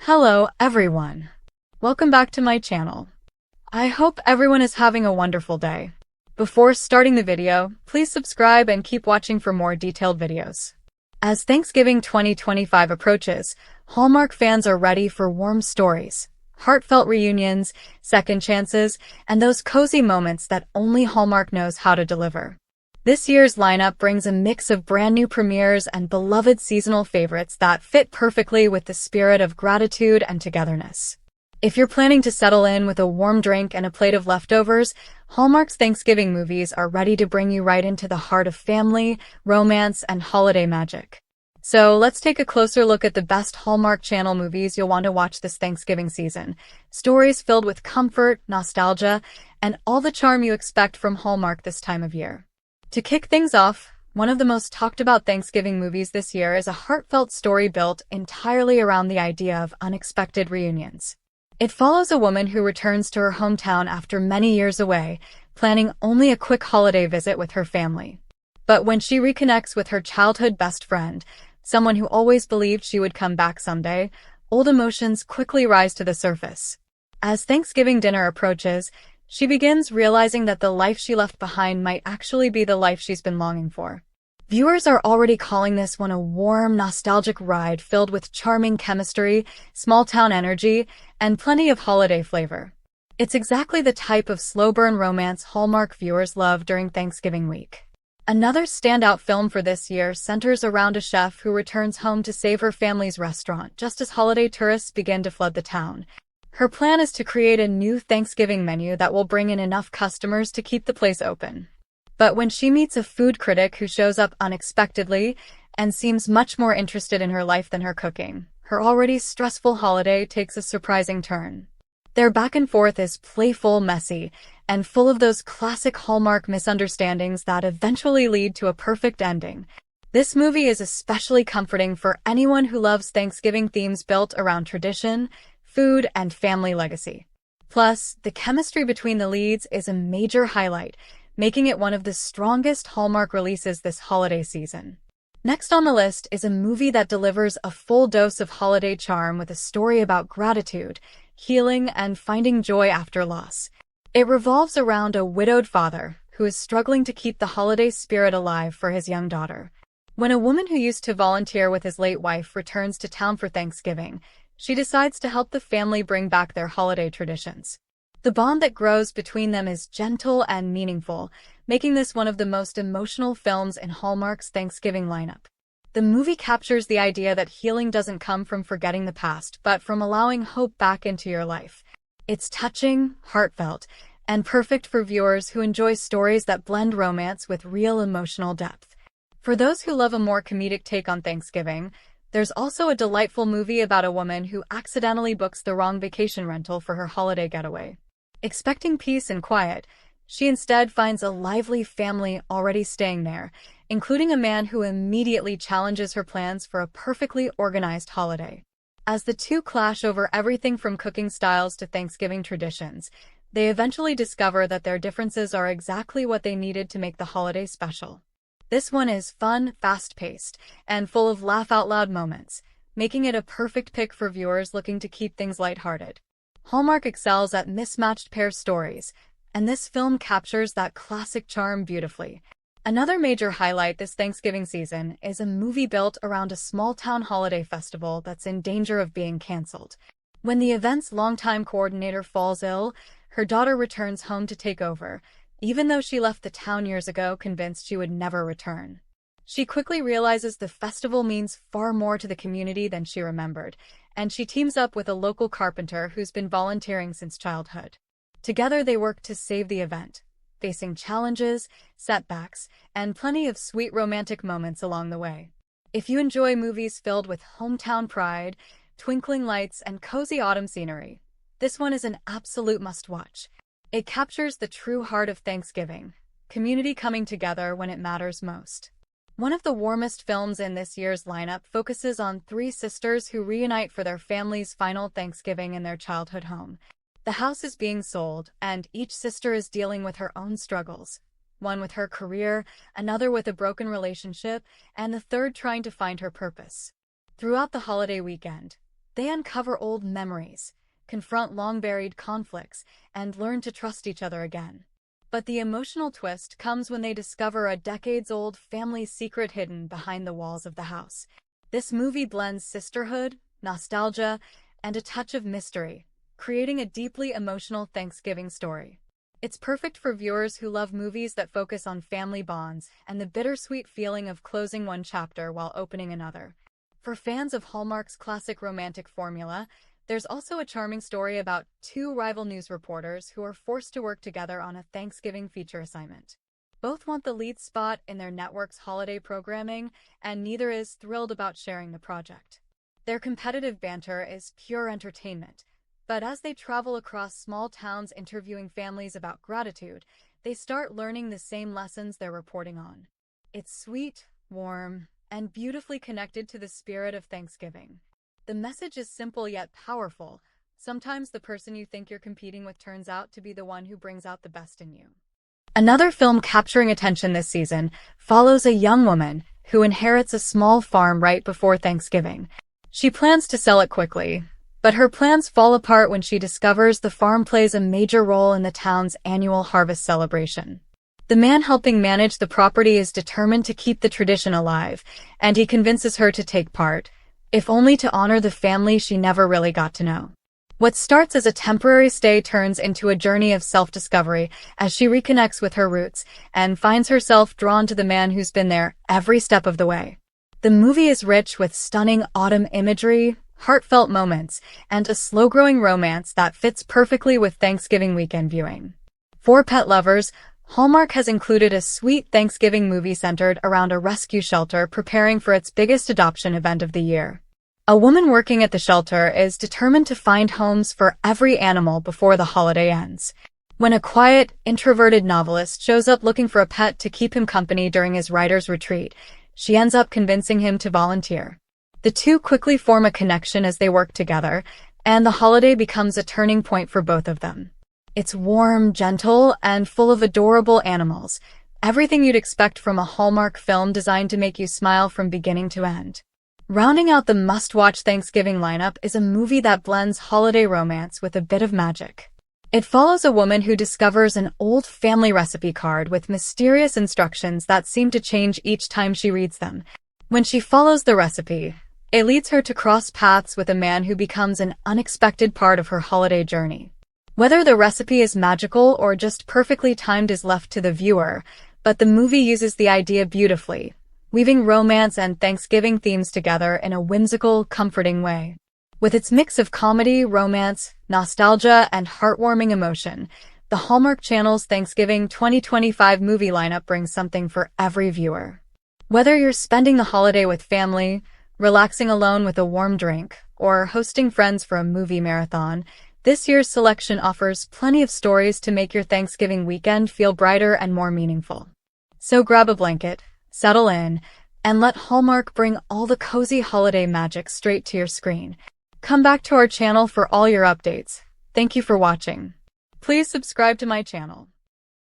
Hello, everyone. Welcome back to my channel. I hope everyone is having a wonderful day. Before starting the video, please subscribe and keep watching for more detailed videos. As Thanksgiving 2025 approaches, Hallmark fans are ready for warm stories, heartfelt reunions, second chances, and those cozy moments that only Hallmark knows how to deliver. This year's lineup brings a mix of brand new premieres and beloved seasonal favorites that fit perfectly with the spirit of gratitude and togetherness. If you're planning to settle in with a warm drink and a plate of leftovers, Hallmark's Thanksgiving movies are ready to bring you right into the heart of family, romance, and holiday magic. So let's take a closer look at the best Hallmark Channel movies you'll want to watch this Thanksgiving season. Stories filled with comfort, nostalgia, and all the charm you expect from Hallmark this time of year. To kick things off, one of the most talked about Thanksgiving movies this year is a heartfelt story built entirely around the idea of unexpected reunions. It follows a woman who returns to her hometown after many years away, planning only a quick holiday visit with her family. But when she reconnects with her childhood best friend, someone who always believed she would come back someday, old emotions quickly rise to the surface. As Thanksgiving dinner approaches, she begins realizing that the life she left behind might actually be the life she's been longing for. Viewers are already calling this one a warm, nostalgic ride filled with charming chemistry, small-town energy, and plenty of holiday flavor. It's exactly the type of slow-burn romance Hallmark viewers love during Thanksgiving week. Another standout film for this year centers around a chef who returns home to save her family's restaurant just as holiday tourists begin to flood the town. Her plan is to create a new Thanksgiving menu that will bring in enough customers to keep the place open. But when she meets a food critic who shows up unexpectedly and seems much more interested in her life than her cooking, her already stressful holiday takes a surprising turn. Their back and forth is playful, messy, and full of those classic Hallmark misunderstandings that eventually lead to a perfect ending. This movie is especially comforting for anyone who loves Thanksgiving themes built around tradition, food, and family legacy. Plus, the chemistry between the leads is a major highlight, making it one of the strongest Hallmark releases this holiday season. Next on the list is a movie that delivers a full dose of holiday charm with a story about gratitude, healing, and finding joy after loss. It revolves around a widowed father who is struggling to keep the holiday spirit alive for his young daughter. When a woman who used to volunteer with his late wife returns to town for Thanksgiving, she decides to help the family bring back their holiday traditions. The bond that grows between them is gentle and meaningful, making this one of the most emotional films in Hallmark's Thanksgiving lineup. The movie captures the idea that healing doesn't come from forgetting the past, but from allowing hope back into your life. It's touching, heartfelt, and perfect for viewers who enjoy stories that blend romance with real emotional depth. For those who love a more comedic take on Thanksgiving, there's also a delightful movie about a woman who accidentally books the wrong vacation rental for her holiday getaway. Expecting peace and quiet, she instead finds a lively family already staying there, including a man who immediately challenges her plans for a perfectly organized holiday. As the two clash over everything from cooking styles to Thanksgiving traditions, they eventually discover that their differences are exactly what they needed to make the holiday special. This one is fun, fast-paced, and full of laugh-out-loud moments, making it a perfect pick for viewers looking to keep things lighthearted. Hallmark excels at mismatched pair stories, and this film captures that classic charm beautifully. Another major highlight this Thanksgiving season is a movie built around a small-town holiday festival that's in danger of being canceled. When the event's longtime coordinator falls ill, her daughter returns home to take over, even though she left the town years ago convinced she would never return. She quickly realizes the festival means far more to the community than she remembered, and she teams up with a local carpenter who's been volunteering since childhood. Together they work to save the event, facing challenges, setbacks, and plenty of sweet romantic moments along the way. If you enjoy movies filled with hometown pride, twinkling lights, and cozy autumn scenery, this one is an absolute must-watch. It captures the true heart of Thanksgiving, community coming together when it matters most. One of the warmest films in this year's lineup focuses on three sisters who reunite for their family's final Thanksgiving in their childhood home. The house is being sold, and each sister is dealing with her own struggles. One with her career, another with a broken relationship, and the third trying to find her purpose. Throughout the holiday weekend, They uncover old memories, confront long-buried conflicts, and learn to trust each other again. But the emotional twist comes when they discover a decades-old family secret hidden behind the walls of the house. This movie blends sisterhood, nostalgia, and a touch of mystery, creating a deeply emotional Thanksgiving story. It's perfect for viewers who love movies that focus on family bonds and the bittersweet feeling of closing one chapter while opening another. For fans of Hallmark's classic romantic formula, there's also a charming story about two rival news reporters who are forced to work together on a Thanksgiving feature assignment. Both want the lead spot in their network's holiday programming, and neither is thrilled about sharing the project. Their competitive banter is pure entertainment, but as they travel across small towns interviewing families about gratitude, they start learning the same lessons they're reporting on. It's sweet, warm, and beautifully connected to the spirit of Thanksgiving. The message is simple yet powerful. Sometimes the person you think you're competing with turns out to be the one who brings out the best in you. Another film capturing attention this season follows a young woman who inherits a small farm right before Thanksgiving. She plans to sell it quickly, but her plans fall apart when she discovers the farm plays a major role in the town's annual harvest celebration. The man helping manage the property is determined to keep the tradition alive, and he convinces her to take part, if only to honor the family she never really got to know. What starts as a temporary stay turns into a journey of self-discovery as she reconnects with her roots and finds herself drawn to the man who's been there every step of the way. The movie is rich with stunning autumn imagery, heartfelt moments, and a slow-growing romance that fits perfectly with Thanksgiving weekend viewing. For pet lovers, Hallmark has included a sweet Thanksgiving movie centered around a rescue shelter preparing for its biggest adoption event of the year. A woman working at the shelter is determined to find homes for every animal before the holiday ends. When a quiet, introverted novelist shows up looking for a pet to keep him company during his writer's retreat, she ends up convincing him to volunteer. The two quickly form a connection as they work together, and the holiday becomes a turning point for both of them. It's warm, gentle, and full of adorable animals. Everything you'd expect from a Hallmark film designed to make you smile from beginning to end. Rounding out the must-watch Thanksgiving lineup is a movie that blends holiday romance with a bit of magic. It follows a woman who discovers an old family recipe card with mysterious instructions that seem to change each time she reads them. When she follows the recipe, it leads her to cross paths with a man who becomes an unexpected part of her holiday journey. Whether the recipe is magical or just perfectly timed is left to the viewer, but the movie uses the idea beautifully, weaving romance and Thanksgiving themes together in a whimsical, comforting way. With its mix of comedy, romance, nostalgia, and heartwarming emotion, the Hallmark Channel's Thanksgiving 2025 movie lineup brings something for every viewer. Whether you're spending the holiday with family, relaxing alone with a warm drink, or hosting friends for a movie marathon, this year's selection offers plenty of stories to make your Thanksgiving weekend feel brighter and more meaningful. So grab a blanket, settle in, and let Hallmark bring all the cozy holiday magic straight to your screen. Come back to our channel for all your updates. Thank you for watching. Please subscribe to my channel.